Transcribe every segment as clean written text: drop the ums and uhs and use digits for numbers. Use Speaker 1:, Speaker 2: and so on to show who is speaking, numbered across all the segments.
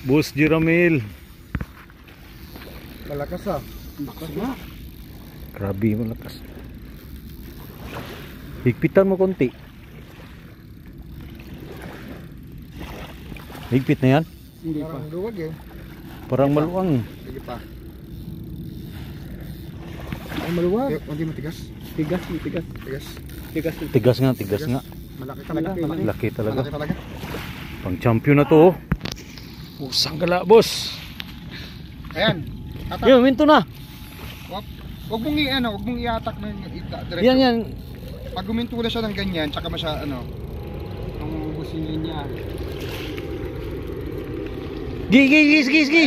Speaker 1: Boss Jeramil.
Speaker 2: Malakas ah.
Speaker 3: Bakas na.
Speaker 1: Grabe malakas. Higpitan mo konti. Higpit na yan?
Speaker 3: Hindi pa.
Speaker 2: Parang luwag eh.
Speaker 1: Parang maluwang.
Speaker 2: Sige pa. Ay maluwag. Hindi matigas.
Speaker 3: Tigas, tigas.
Speaker 2: Tigas.
Speaker 3: Tigas.
Speaker 1: Tigas nga, tigas nga.
Speaker 2: Malaki talaga.
Speaker 3: Malaki.
Speaker 1: Laki talaga.
Speaker 2: Malaki talaga.
Speaker 1: Pang champion na to. Pusang gala, boss.
Speaker 2: Ayan. Atak.
Speaker 1: Yun, minto na.
Speaker 2: Huwag mong huwag mong iatak na diretso.
Speaker 1: Yan, yan.
Speaker 2: Pag guminto na siya ng ganyan, tsaka masya
Speaker 3: Ang ubusin niya.
Speaker 1: Gi.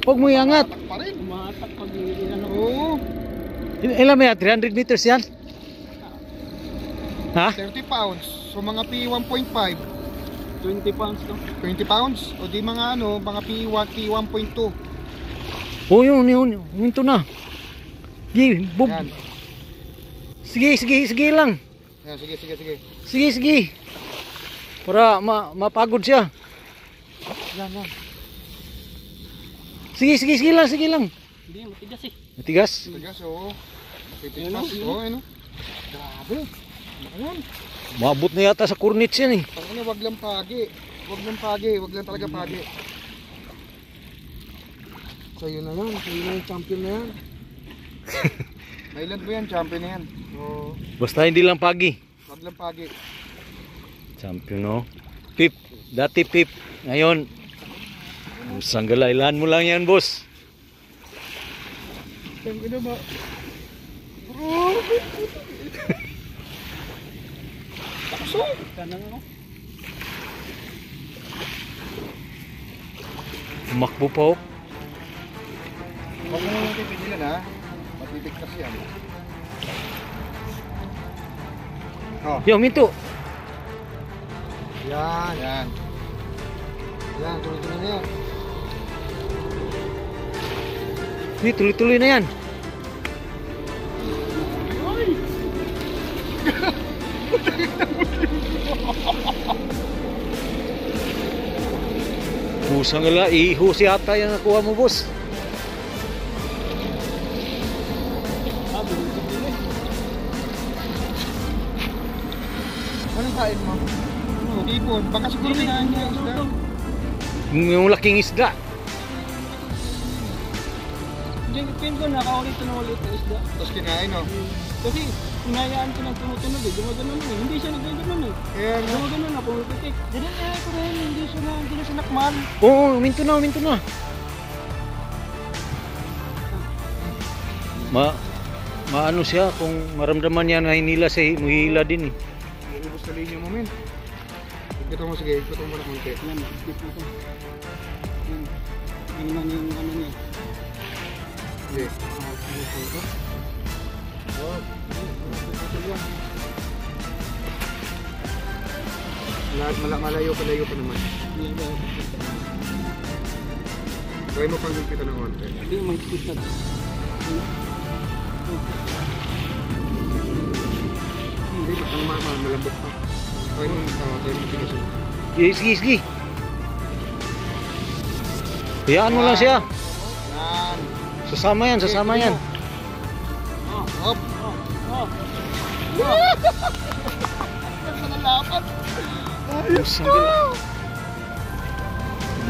Speaker 1: Huwag mo iangat.
Speaker 2: atak pa rin.
Speaker 3: Umatak pag ano.
Speaker 2: Oo.
Speaker 1: Ilan mo yan? 300 meters yan? Ha?
Speaker 2: 30 pounds. So mga P1.5.
Speaker 3: 20 pounds to.
Speaker 2: 20 pounds. O di mga mga P1.2.
Speaker 1: Oh, yun. Minto na. Gi, bob.
Speaker 2: Yan.
Speaker 1: Sige lang.
Speaker 2: Yan, sige.
Speaker 1: Sige. Para mapagod siya.
Speaker 2: Yan.
Speaker 1: Sige lang.
Speaker 3: Hindi, matigas eh.
Speaker 1: Matigas?
Speaker 2: Tigas, oo. Titigas. Oo, Grabe. Ayan.
Speaker 1: Maabot na yata sa cornets yan eh.
Speaker 2: Pangina, wag lang pagi. Wag lang talaga pagi. Sa'yo na yan. Sa'yo na yung champion na yan. Mailan mo yan, champion na yan. Oo.
Speaker 1: Basta hindi lang pagi.
Speaker 2: Wag lang pagi.
Speaker 1: Champion no. Pip. Dati pip. Ngayon. Sanggala, ilan mo lang yan, boss.
Speaker 2: Champion na ba? Takso!
Speaker 3: Kanang ano?
Speaker 1: Umakbo pa oh.
Speaker 2: Huwag mo naman pipigilan ha. Matibigtas yan. Oh.
Speaker 1: Yo, minto.
Speaker 2: Yan. Tuloy-tuloy na yan.
Speaker 1: Tuloy-tuloy na yan. Pusang gala, ihus yata yung nakuha mo, boss.
Speaker 2: Anong kain mo? Ipon. Baka siguro kinain niya yung isda.
Speaker 1: Yung laking isda.
Speaker 3: Diyan, pin ko, nakaulit na ulit na isda.
Speaker 2: Tapos kinain
Speaker 3: Kasi, hinayaan ko ng tumutunog eh. Gumagano eh. Hindi siya nagagano eh.
Speaker 2: Kaya nga.
Speaker 3: Gumagano na, pumipitik. Dinanaya ko rin, hindi na siya nakman.
Speaker 1: Oo, minto na. Maano siya kung maramdaman niya na hinila siya, muhila din eh.
Speaker 2: Ubus na linya mo, men. Ikutin mo, sige. Ikutin mo na konti.
Speaker 3: Yan, skip na to. Yan. Yan naman yung ano niya.
Speaker 2: Sige. Malayo pa naman.
Speaker 3: Yan ba?
Speaker 2: Try mo pang higpitan ng konti.
Speaker 3: Hindi, may skip na.
Speaker 2: Hindi, malambot pa. Try mo tigasin.
Speaker 1: Sige. Hayaan mo lang siya.
Speaker 2: Yan.
Speaker 1: Sasama yan.
Speaker 2: Hop.
Speaker 1: Pusang gala.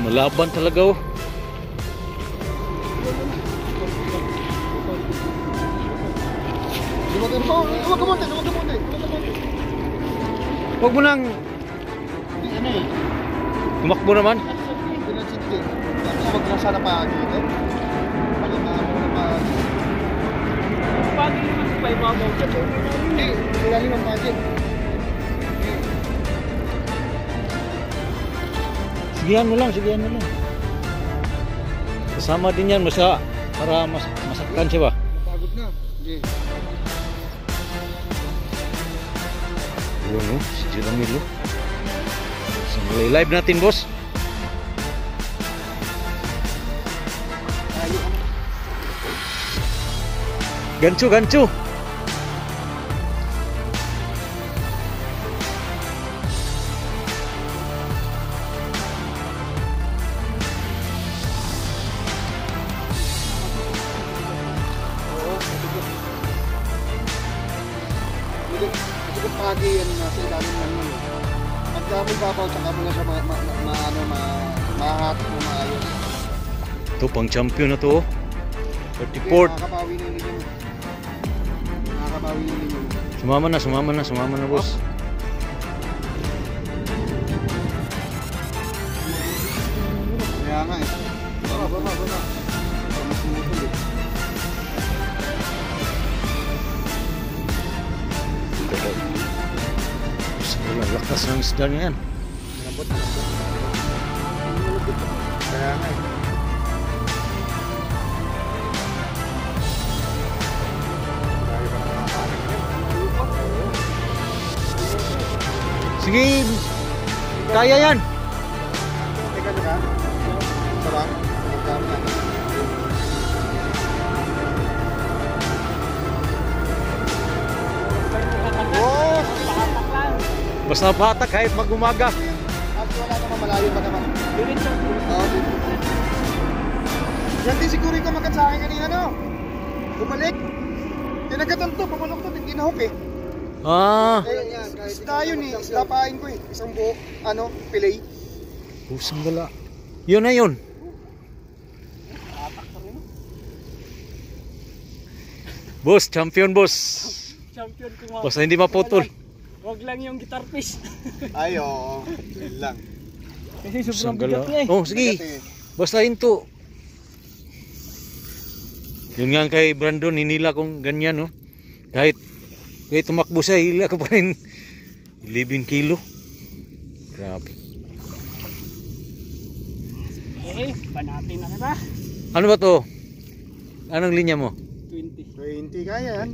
Speaker 1: Malaban talaga oh.
Speaker 2: Huwag ka munti.
Speaker 1: Huwag mo nang
Speaker 2: Ano eh?
Speaker 1: tumakbo naman.
Speaker 2: Pinagsitin. Huwag na sana pa dito. Pagkakaano na pa.
Speaker 3: Pagi naman sa paibabaw siya.
Speaker 2: Hindi. Ilalim ang budget.
Speaker 1: Sigihan mo lang. Kasama din yan para masaktan siya ba?
Speaker 2: Napagod na. Hindi.
Speaker 1: Yun oh, si Jeramil oh. Sambalay live natin, boss. Gancho.
Speaker 2: hatak mo maayos.
Speaker 1: Ito, pang champion na to. 34th.
Speaker 2: Nakakabawi na yung linya mo. Nakakabawi na yung linya mo.
Speaker 1: Sumama na, boss.
Speaker 2: Kaya nga eh. Baba. Mas sumutol eh.
Speaker 1: Wala, lakas ng isda niya yan.
Speaker 2: Malambot. Kaya nga eh.
Speaker 1: Sige, kaya yan.
Speaker 2: Teka ka. Sarap. Magkano na. Oh!
Speaker 1: Basta patak kahit mag-umaga.
Speaker 2: At wala naman, malayo pa naman. Oo, dito. Yan din siguro yung kumagat sa akin kanina, no? Bumalik. Tinagatan to, pabulok to, hindi na hook eh.
Speaker 1: Ah,
Speaker 2: Isda yun eh, isda pain ko eh. Isang buo, pilay.
Speaker 1: pusang gala. Yun na yun. Boss, champion boss.
Speaker 3: Champion ko nga.
Speaker 1: Basta hindi maputol.
Speaker 3: Wag lang yung guitar piece.
Speaker 2: Ay, oo. Yun lang.
Speaker 3: Kasi
Speaker 1: Pusang
Speaker 3: sobrang
Speaker 1: gala.
Speaker 3: bigat niya eh.
Speaker 1: Oh, sige.
Speaker 2: Bigat eh.
Speaker 1: Basta hinto. Yun nga kay Brandon, hinila kong ganyan, no? Kahit tumakbo siya, hila ko pa rin 11 kilo. Grabe.
Speaker 3: Okay, panatin na kita.
Speaker 1: Ano ba to? Anong linya mo?
Speaker 3: 20.
Speaker 2: 20, kaya yan.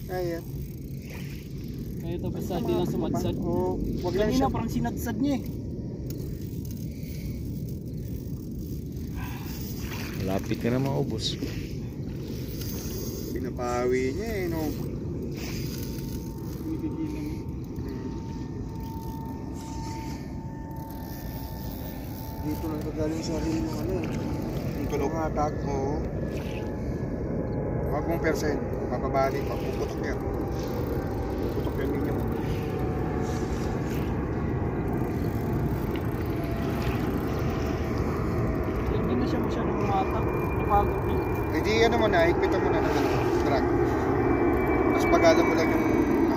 Speaker 2: Kaya.
Speaker 3: Kaya ito basta hindi lang sumadsad.
Speaker 2: Oo, wag lang
Speaker 3: Kanina
Speaker 2: siya.
Speaker 3: parang sinadsad niya eh.
Speaker 1: Malapit ka na maubos.
Speaker 2: Pinapawi niya eh, no?
Speaker 3: Binibigilan niya.
Speaker 2: Dito lang kagaling sa rin ng ano eh. Yung tulog nga tag mo. Huwag mong persen. Papabali pa. Puputok yan. Puputok yan ninyo.
Speaker 3: Hindi na siya masyadong umatak. Napagod niya.
Speaker 2: Hindi ano mo na, higpitan mo na ng drag. Tapos pagalan mo lang yung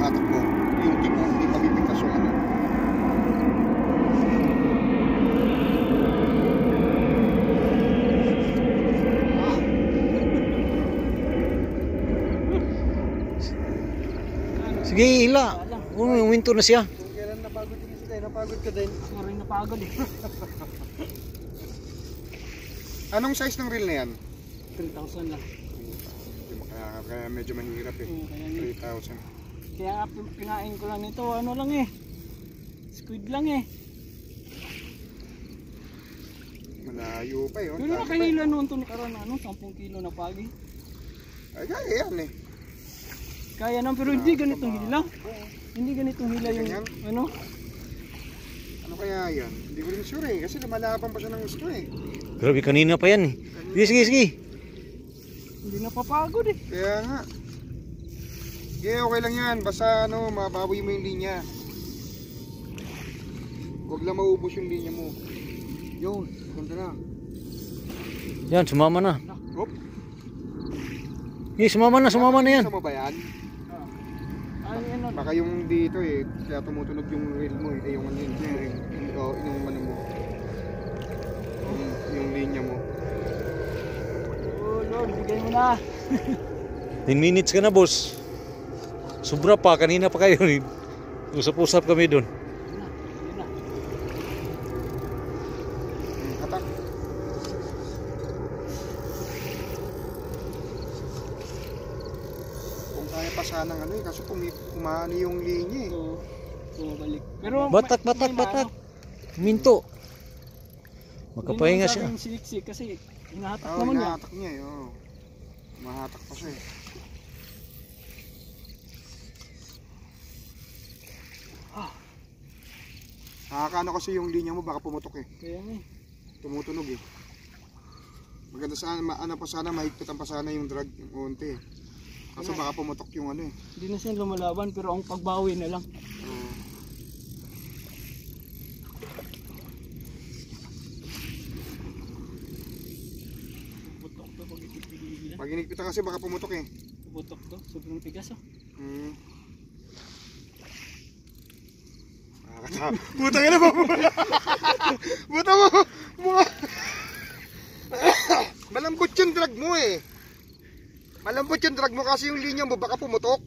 Speaker 2: hatak mo. Yung tip mo, hindi mabibigtas yung ano.
Speaker 1: Sige, hila. Uminto na siya.
Speaker 2: Kung kailan napagod din kasi tayo, napagod ka din.
Speaker 3: Ako rin napagod eh.
Speaker 2: Anong size ng reel na yan?
Speaker 3: 3,000 lang.
Speaker 2: Kaya medyo mahirap eh.
Speaker 3: Oo, kaya
Speaker 2: 3,000.
Speaker 3: Kaya nga pinain ko lang nito, ano lang eh. Squid lang eh.
Speaker 2: Malayo pa yun.
Speaker 3: Pero nakahila noon ito nakaraan, 10 kilo na pagi.
Speaker 2: Ay, kaya yan eh.
Speaker 3: Kaya naman pero hindi ganitong hila. Hindi ganitong hila yung
Speaker 2: Ganyan?
Speaker 3: ano.
Speaker 2: Ano kaya yan? Hindi ko rin sure eh. Kasi lumalaban pa siya ng gusto eh.
Speaker 1: Grabe, kanina pa yan eh. Sige.
Speaker 3: Hindi napapagod eh.
Speaker 2: Kaya nga. Okay, okay lang yan. Basta mabawi mo yung linya. Huwag lang maubos yung linya mo. Yun, ganda na.
Speaker 1: Yan, sumama na.
Speaker 2: Hop.
Speaker 1: Sumama na yan.
Speaker 2: Sama ba yan?
Speaker 3: Ay ano.
Speaker 2: Baka yung dito eh. Kaya tumutunog yung reel mo eh. Yung ano yun. Yung ano mo. Yung linya mo.
Speaker 3: Oh Lord, bigay mo na.
Speaker 1: 10 minutes ka na, boss. Sobra pa, kanina pa kayo. Usap-usap kami doon.
Speaker 3: Yun na.
Speaker 2: Hatak. Kung kaya pa sanang ano eh. Kaso kumano yung linya eh.
Speaker 3: So, bumabalik. Pero
Speaker 1: Batak.
Speaker 3: ano,
Speaker 1: Minto. Makapahinga siya.
Speaker 3: Hindi naman siliksik kasi hinahatak
Speaker 2: Oo,
Speaker 3: naman niya.
Speaker 2: hinahatak niya eh. Oo. Mahatak pa siya eh. Nakakaano kasi yung linya mo baka pumutok eh.
Speaker 3: Kaya nga eh.
Speaker 2: Tumutunog eh. Maganda sana, ano pa sana, mahigpitan pa sana yung drag yung unti eh. Kasi baka pumutok yung ano eh.
Speaker 3: Hindi na siya lumalaban pero ang pagbawi na lang.
Speaker 2: Pag hinigpitan kasi baka pumutok eh.
Speaker 3: Butok to. Sobrang tigas oh.
Speaker 2: Putang ina mo. Puta mo. Malambot yung drag mo eh. Malambot yung drag mo kasi yung linya mo baka pumutok.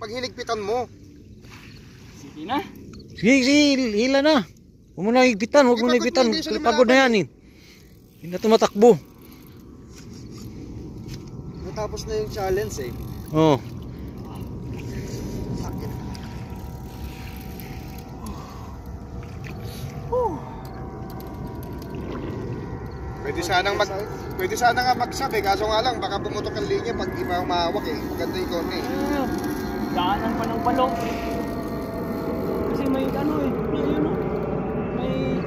Speaker 2: Pag hinigpitan mo.
Speaker 3: Sige na.
Speaker 1: Sige, hila na. Huwag mo na higpitan, huwag mo na higpitan.
Speaker 2: Hindi, hindi,
Speaker 1: Pagod na yan eh. Hindi na tumatakbo.
Speaker 4: Natapos na yung challenge eh.
Speaker 1: Oo.
Speaker 2: Pwede sana nga magsabi kaso nga lang baka pumutok ang linya pag di pa umahawak eh. Maganda yung kone eh.
Speaker 3: Daanan pa ng balong. Kasi may ano eh. May ano. May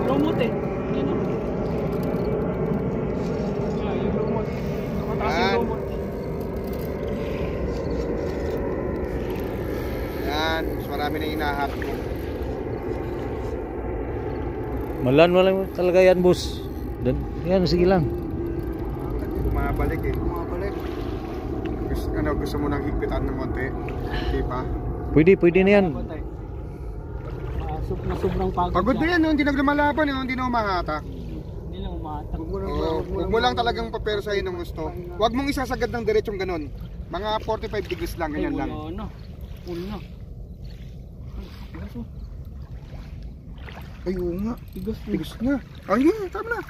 Speaker 3: lumot eh. Yan o. Yung lumot. Mataas yung lumot.
Speaker 2: Yan, mas marami na hinaharap mo.
Speaker 1: Malan talaga yan, boss. Yan, sige lang.
Speaker 2: Bumabalik eh. Gusto mo nang higpitan ng konti? Okay pa?
Speaker 1: Pwede na yan.
Speaker 3: Na sobrang pagod.
Speaker 2: Pagod na yan, no? Hindi na lumalaban, no? Hindi na umahatak.
Speaker 3: Hindi lang umatak.
Speaker 2: Huwag mo lang talagang papersahin ng gusto. Huwag mong isasagad ng diretsong ganun. Mga 45 degrees lang, ganyan lang.
Speaker 3: Ulo na.
Speaker 2: Ay, oo nga.
Speaker 3: Tigas
Speaker 2: Tigas na. Ay, tama na.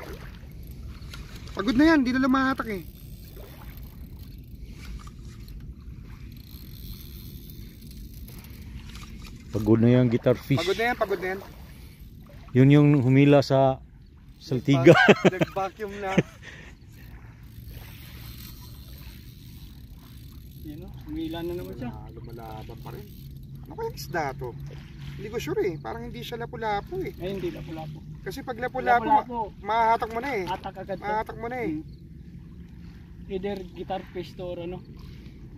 Speaker 2: Pagod na yan, hindi na lumahatak eh.
Speaker 1: Pagod na yan, guitar fish.
Speaker 2: Pagod na yan.
Speaker 1: Yun yung humila sa saltiga.
Speaker 4: Nag-vacuum na.
Speaker 3: Yan o, umila na naman siya.
Speaker 2: Lumalaban pa rin. Ano kayang isda to? Hindi ko sure eh. Parang hindi siya lapu-lapu eh.
Speaker 3: Ay, hindi lapu-lapu.
Speaker 2: Kasi pag lapu-lapu, mahahatak mo na eh.
Speaker 3: Atak agad to.
Speaker 2: Mahahatak mo na eh.
Speaker 3: Either guitar fish to or ano.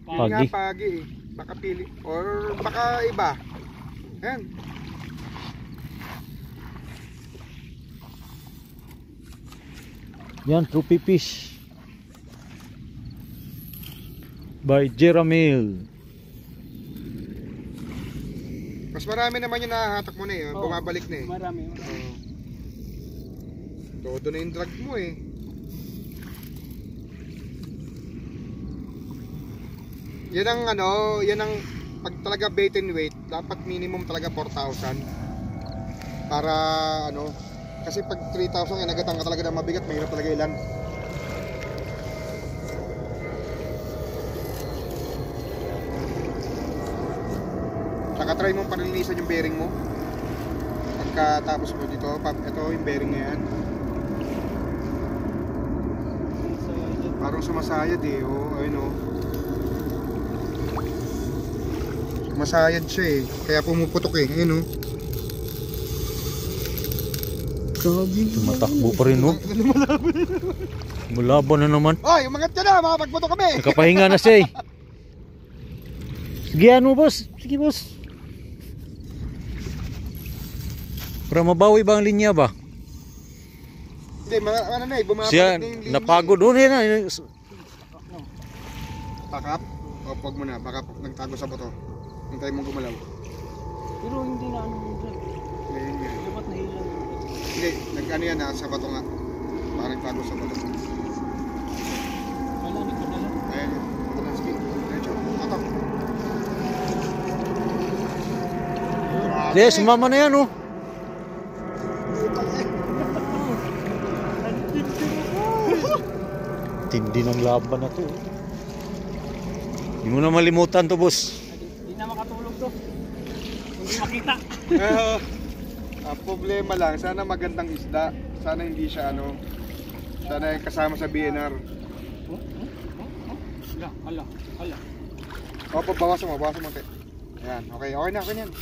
Speaker 2: Hindi nga
Speaker 1: Pagi.
Speaker 2: pagi eh. Baka pili. Or baka iba. Ayan.
Speaker 1: Yan, trophy fish. By Jeramil.
Speaker 2: Mas marami naman yung nahahatak mo na eh. Bumabalik na eh.
Speaker 3: Marami.
Speaker 2: Todo na yung drag mo eh. Yan ang ano, yan ang pag talaga bait and weight, dapat minimum talaga 4,000. Para ano, kasi pag 3,000 yan nagatang ka talaga na mabigat, mahirap talaga ilan. Saka try mong panlinisan yung bearing mo. Pagkatapos mo dito, ito yung bearing na yan. Parang sumasayad eh, oh, ayun oh. Sumasayad siya eh, kaya pumuputok eh, ayun oh.
Speaker 1: Tumatakbo pa rin, no? Malaban na naman.
Speaker 2: Oy, umangat ka na, makapagputok kami!
Speaker 1: Nakapahinga na siya eh. Sige, ano boss? Sige boss. Para mabawi ba ang linya ba?
Speaker 2: Hindi, ano na eh, bumabalik
Speaker 1: Siya
Speaker 2: na yung linya.
Speaker 1: napagod doon eh na.
Speaker 2: Pakap, o pag mo na, baka nagtago sa bato. Hintay mong gumalaw.
Speaker 3: Pero hindi na ano yun dyan.
Speaker 2: Ngayon yan.
Speaker 3: Dapat nahilan.
Speaker 2: Hindi, nag-ano yan na sa bato nga. Baka nagtago sa bato.
Speaker 3: Wala, nagpadala.
Speaker 2: Ayan, ito na, sige. Diretso, patok.
Speaker 1: Yes, sumama na yan oh. Tindi ng laban na to. Hindi mo na malimutan to boss.
Speaker 3: Hindi na makatulog to. Hindi makita.
Speaker 2: Ang problema lang, sana magandang isda. Sana hindi siya ano, sana kasama sa BNR.
Speaker 3: Hala.
Speaker 2: Opo, bawasan mo, te. Ayan, okay na yan.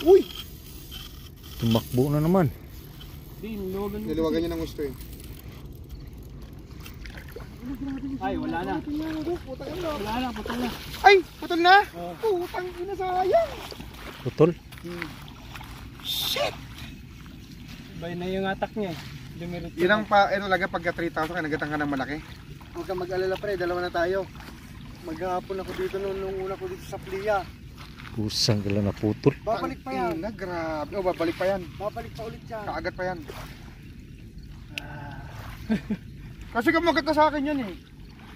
Speaker 2: Uy!
Speaker 1: Tumakbo na naman.
Speaker 2: Niluwagan niya ng gusto eh.
Speaker 3: Ay, wala na. Wala na, putol na.
Speaker 2: Ay, putol na? Putang ina, sayang.
Speaker 1: Putol.
Speaker 2: Shit!
Speaker 3: Bay na yung atak niya eh. Dumirit
Speaker 2: Yan ang pa, ano talaga pagka 3,000 ka nagatang ka ng malaki.
Speaker 4: Huwag kang mag-alala pre, dalawa na tayo. Maghapon ako dito nung una ko dito sa Plia.
Speaker 1: Pusang kala naputol.
Speaker 4: Babalik pa yan.
Speaker 2: Na, grabe. Oh, babalik pa yan.
Speaker 4: Babalik pa ulit yan.
Speaker 2: Kaagat pa yan. Kasi kamagat na sa akin yan eh.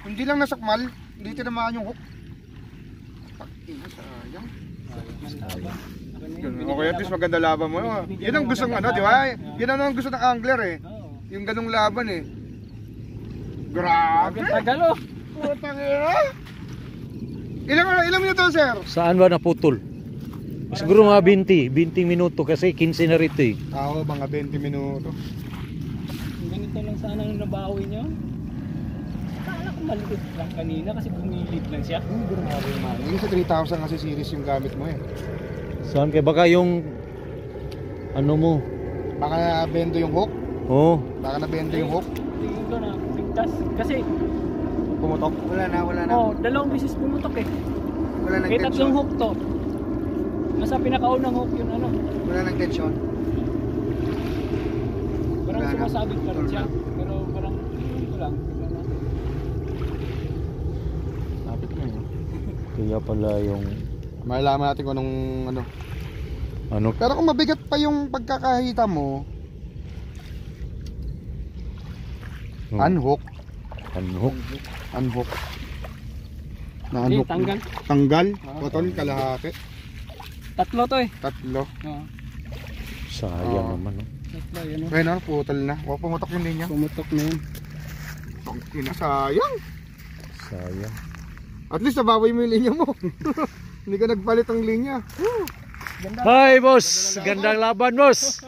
Speaker 2: Hindi lang nasakmal, hindi tinamaan yung hook. Ina, sayang. Okay, at least maganda laban mo. Yun ang gusto ng ano, di ba? Yun ang gusto ng angler eh. Yung ganung laban eh. Grabe!
Speaker 3: Tagal oh.
Speaker 2: Putang ina! Ilang minuto, sir?
Speaker 1: Saan ba naputol? Siguro mga 20 minuto kasi 15 na rito eh.
Speaker 2: Ako, mga 20 minuto.
Speaker 3: Ganito lang sana nung nabawi niyo. Akala ko maliit lang kanina kasi bumilid lang siya.
Speaker 2: Grabe man. Yung sa 3,000 kasi series yung gamit mo eh.
Speaker 1: Saan kaya baka yung ano mo?
Speaker 2: Baka nabendo yung hook.
Speaker 1: Oh,
Speaker 2: Baka nabendo yung hook.
Speaker 3: Tingin ko na bigtas. Kasi,
Speaker 2: Pumutok.
Speaker 4: Wala na.
Speaker 3: oh, dalawang beses pumutok eh.
Speaker 4: Wala nang
Speaker 3: Kaya tatlong
Speaker 4: tension.
Speaker 3: hook to. Nasa pinakaunang hook yun ano.
Speaker 4: Wala nang tension.
Speaker 3: Parang
Speaker 4: Wala na.
Speaker 3: sumasabit pa rin siya. Pero parang, ito lang. Tignan natin.
Speaker 1: lapit na yun. Kaya pala yung
Speaker 2: Malalaman natin kung anong ano.
Speaker 1: ano,
Speaker 2: Pero kung mabigat pa yung pagkakahita mo, unhook.
Speaker 1: unhook.
Speaker 2: Unhook. Na
Speaker 3: Hindi,
Speaker 2: unhook.
Speaker 3: tanggal.
Speaker 2: Tanggal. Putol, kalahati.
Speaker 3: Tatlo to eh.
Speaker 2: Tatlo.
Speaker 3: Oo.
Speaker 1: Sayang
Speaker 2: Oo.
Speaker 1: naman. No?
Speaker 3: Tatlo yun oh.
Speaker 2: Ayun na, putol na. Huwag pumutok yung linya.
Speaker 3: Pumutok na yun.
Speaker 2: Sayang.
Speaker 1: Sayang.
Speaker 2: At least nabawi mo yung linya mo. Hindi ka nagpalit ang linya.
Speaker 1: Hi boss! Gandang laban boss!